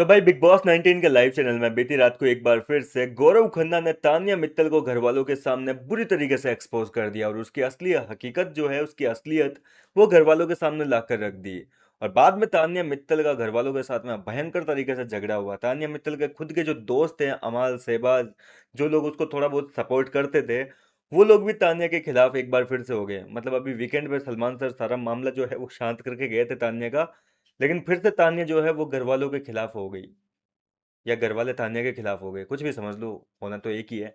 तो भाई big boss 19 के लाइव चैनल में बीती रात को एक बार फिर से गौरव खन्ना ने तानिया मित्तल को घर वालों के सामने बुरी तरीके से एक्सपोज कर दिया और उसकी असली हकीकत जो है उसकी असलियत वो घर वालों के सामने लाकर रख दी। और बाद में तानिया मित्तल का घर वालों के साथ में भयंकर तरीके से झगड़ा हुआ। तानिया मित्तल के खुद के जो दोस्त हैं अमाल सहबाज, जो लोग उसको थोड़ा बहुत सपोर्ट करते थे, वो लोग भी तानिया के खिलाफ एक बार फिर से हो गए। मतलब अभी वीकेंड पे सलमान सर सारा मामला जो है वो शांत करके गए थे तानिया का, लेकिन फिर से तान्या जो है वो घर वालों के खिलाफ हो गई, या घर वाले तान्या के खिलाफ हो गए, कुछ भी समझ लो, होना तो एक ही है।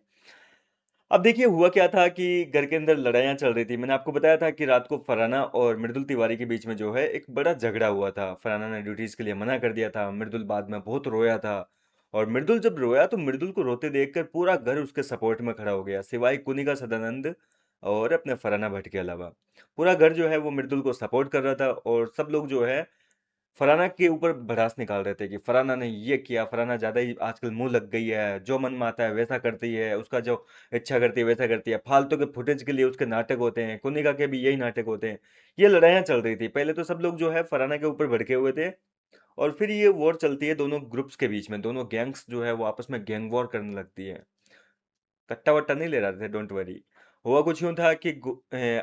अब देखिए हुआ क्या था कि घर के अंदर लड़ाइयाँ चल रही थी। मैंने आपको बताया था कि रात को फरहाना और मृदुल तिवारी के बीच में जो है एक बड़ा झगड़ा हुआ था। फरहाना ने ड्यूटीज के लिए मना कर दिया था, मृदुल बाद में बहुत रोया था। और मृदुल जब रोया तो मृदुल को रोते देखकर पूरा घर उसके सपोर्ट में खड़ा हो गया, सिवाय कुनिका सदानंद और अपने फरहाना भट्ट के अलावा। पूरा घर जो है वो मृदुल को सपोर्ट कर रहा था और सब लोग जो है फरहाना के ऊपर भड़ास निकाल रहे थे कि फरहाना ने ये किया, फरहाना ज्यादा ही आजकल मुंह लग गई है, जो मन में आता है वैसा करती है, उसका जो इच्छा करती है वैसा करती है, फालतू के फुटेज के लिए उसके नाटक होते हैं, कुनिका के भी यही नाटक होते हैं। ये लड़ाइयाँ चल रही थी। पहले तो सब लोग जो है फरहाना के ऊपर भड़के हुए थे, और फिर ये वॉर चलती है दोनों ग्रुप्स के बीच में। दोनों गैंग्स जो है वो आपस में गैंग वॉर करने लगती है। कट्टा वट्टा नहीं ले रहे थे, डोंट वरी। हुआ कुछ यूं था कि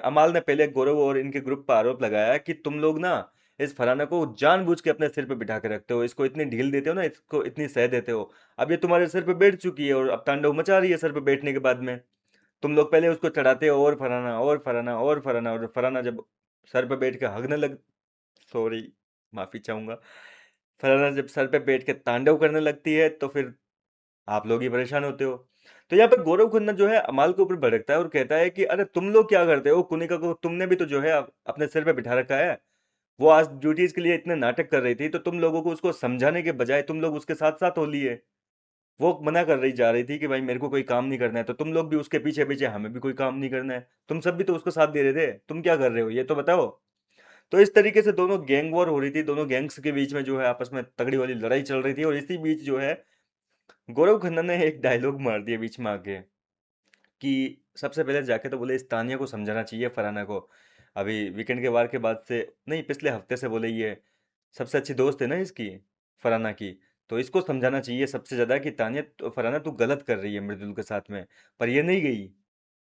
अमाल ने पहले गौरव और इनके ग्रुप पर आरोप लगाया कि तुम लोग ना इस फराना को जानबूझ के अपने सिर पे बिठा के रखते हो, इसको इतनी ढील देते हो ना, इसको इतनी सह देते हो। अब ये तुम्हारे सिर पे बैठ चुकी है और अब तांडव मचा रही है सर पे बैठने के बाद में। तुम लोग पहले उसको चढ़ाते हो और फराना और फराना और फराना, और फराना जब सर पे बैठ के हगने लग, सॉरी, माफी चाहूंगा, फराना जब सर पे बैठ के तांडव करने लगती है तो फिर आप लोग ही परेशान होते हो। तो यहाँ पर गौरव खन्ना जो है अमाल के ऊपर भड़कता है और कहता है कि अरे तुम लोग क्या करते हो, कुनिका को तुमने भी तो जो है अपने सिर पे बिठा रखा है। वो आज ड्यूटीज के लिए इतने नाटक कर रही थी तो तुम लोगों को उसको समझाने के बजाय तुम लोग उसके साथ साथ हो लिए। वो मना कर रही जा रही थी कि भाई मेरे को कोई काम नहीं करना है, तो तुम लोग भी उसके पीछे पीछे हमें भी कोई काम नहीं करना है। तुम सब भी तो उसको साथ दे रहे थे, तुम क्या कर रहे हो ये तो बताओ। तो इस तरीके से दोनों गैंग वॉर हो रही थी, दोनों गैंग्स के बीच में जो है आपस में तगड़ी वाली लड़ाई चल रही थी। और इसी बीच जो है गौरव खन्ना ने एक डायलॉग मार दिया बीच में आके कि सबसे पहले जाके तो बोले इस तानिया को समझाना चाहिए फरहाना को। अभी वीकेंड के वार के बाद से नहीं, पिछले हफ्ते से बोले ये सबसे अच्छी दोस्त है ना इसकी, फरहाना की। तो इसको समझाना चाहिए सबसे ज्यादा कि तानिया फरहाना तू गलत कर रही है मृदुल के साथ में। पर ये नहीं गई।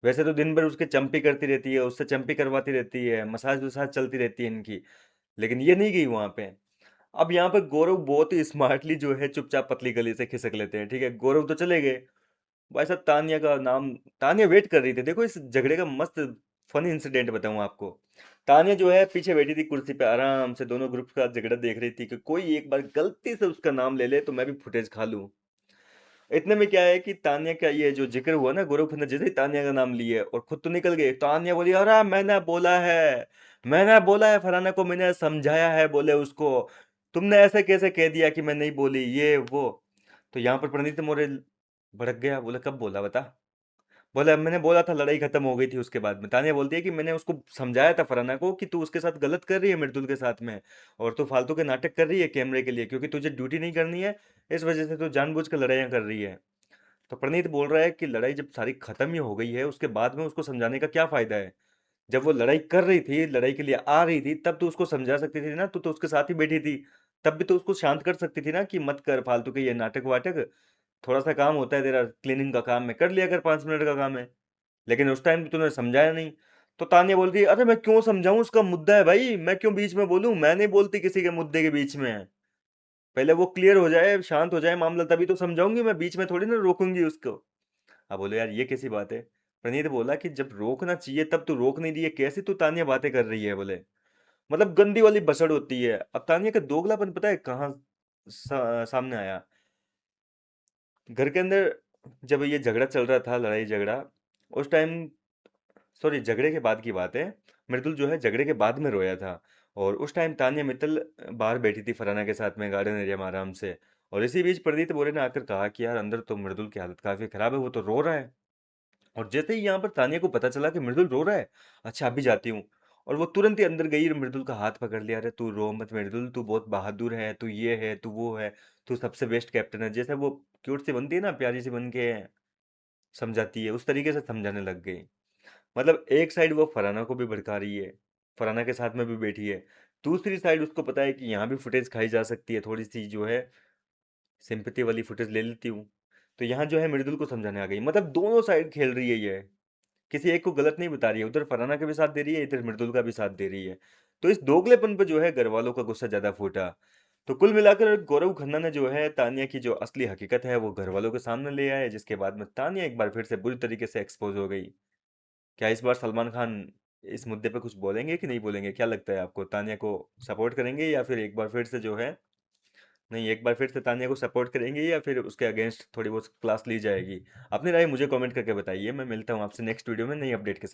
वैसे तो दिन भर उसके चंपी करती रहती है, उससे चंपी करवाती रहती है, मसाज वसाज चलती रहती है इनकी, लेकिन ये नहीं गई वहां पे। अब यहाँ पर गौरव बहुत ही स्मार्टली जो है चुपचाप पतली गली से खिसक लेते हैं। ठीक है, गौरव तो चले गए। भाई साहब तानिया का नाम, तानिया वेट कर रही थी। देखो इस झगड़े का मस्त फनी इंसिडेंट बताऊं आपको। तानिया जो है पीछे बैठी थी कुर्सी पे, आराम से दोनों ग्रुप का झगड़ा देख रही थी कि कोई एक बार गलती से उसका नाम ले ले तो मैं भी फुटेज खा लूं। इतने में क्या है कि तानिया का ये जो जिक्र हुआ ना, गौरव ने जैसे ही तानिया का नाम लिए और खुद तो निकल गए, तानिया बोली अरे मैंने बोला है फरहाना को, मैंने समझाया है, बोले उसको तुमने ऐसे कैसे कह दिया कि मैं नहीं बोली ये वो। तो यहाँ पर प्रणीत मोरे भड़क गया, बोले कब बोला बता। बोले मैंने बोला था, लड़ाई खत्म हो गई थी उसके बाद में। तानिया बोलती है कि मैंने उसको समझाया था फरहाना को कि तू उसके साथ गलत कर रही है मृदुल के साथ में, और तू फालतू के नाटक कर रही है कैमरे के लिए, क्योंकि तुझे ड्यूटी नहीं करनी है, इस वजह से तू जानबूझ कर लड़ाइयाँ कर रही है। तो प्रणीत बोल रहा है कि लड़ाई जब सारी खत्म ही हो गई है उसके बाद में उसको समझाने का क्या फायदा है। जब वो लड़ाई कर रही थी, लड़ाई के लिए आ रही थी, तब तो उसको समझा सकती थी ना, तू तो उसके साथ ही बैठी थी। तब भी तो उसको शांत कर सकती थी ना कि मत कर फालतू के ये नाटक वाटक, थोड़ा सा काम होता है तेरा क्लीनिंग का काम है, कर लिया कर, 5 मिनट का काम है। लेकिन उस टाइम तूने समझाया नहीं। तो तानिया बोलती है अरे मैं क्यों समझाऊं, उसका मुद्दा है भाई, मैं क्यों बीच में बोलूं, मैं नहीं बोलती किसी के मुद्दे के बीच में। पहले वो क्लियर हो जाए, शांत हो जाए मामला, तभी तो समझाऊंगी मैं, बीच में थोड़ी ना रोकूंगी उसको। अब बोले यार ये कैसी बात है। प्रणीत बोला कि जब रोकना चाहिए तब तू रोक नहीं रही है, कैसी तू तानिया बातें कर रही है, बोले मतलब गंदी वाली बसड़ होती है। अब तानिया का दोगलापन पता है कहाँ सामने आया। घर के अंदर जब ये झगड़ा चल रहा था, लड़ाई झगड़ा, उस टाइम, सॉरी झगड़े के बाद की बात है, मृदुल जो है झगड़े के बाद में रोया था। और उस टाइम तानिया मित्तल बाहर बैठी थी फराना के साथ में गार्डन एरिया में आराम से। और इसी बीच प्रदीप बोरे ने आकर कहा कि यार अंदर तो मृदुल की हालत काफी खराब है, वो तो रो रहा है। और जैसे ही यहाँ पर तानिया को पता चला कि मृदुल रो रहा है, अच्छा अभी जाती हूँ, और वो तुरंत ही अंदर गई और मृदुल का हाथ पकड़ लिया, अरे तू रो मत मृदुल, तू बहुत बहादुर है, तू ये है, तू वो है, तू सबसे बेस्ट कैप्टन है। जैसे वो क्यूट सी बनती है ना, प्यारी सी बन के समझाती है, उस तरीके से समझाने लग गई। मतलब एक साइड वो फराना को भी भड़का रही है, फराना के साथ में भी बैठी है, दूसरी साइड उसको पता है कि यहाँ भी फुटेज खाई जा सकती है थोड़ी सी जो है, सिंपैथी वाली फुटेज ले लेती हूँ। तो यहाँ जो है मृदुल को समझाने आ गई, मतलब दोनों साइड खेल रही है ये, किसी एक को गलत नहीं बता रही है, उधर फरहाना का भी साथ दे रही है, इधर मृदुल का भी साथ दे रही है। तो इस दोगलेपन पे जो है घर वालों का गुस्सा ज्यादा फूटा। तो कुल मिलाकर गौरव खन्ना ने जो है तानिया की जो असली हकीकत है वो घर वालों के सामने ले आया, जिसके बाद में तानिया एक बार फिर से बुरी तरीके से एक्सपोज हो गई। क्या इस बार सलमान खान इस मुद्दे पे कुछ बोलेंगे कि नहीं बोलेंगे? क्या लगता है आपको, तानिया को सपोर्ट करेंगे या फिर एक बार फिर से जो है, नहीं एक बार फिर से तानिया को सपोर्ट करेंगे या फिर उसके अगेंस्ट थोड़ी बहुत क्लास ली जाएगी? अपनी राय मुझे कमेंट करके बताइए। मैं मिलता हूँ आपसे नेक्स्ट वीडियो में नई अपडेट के साथ।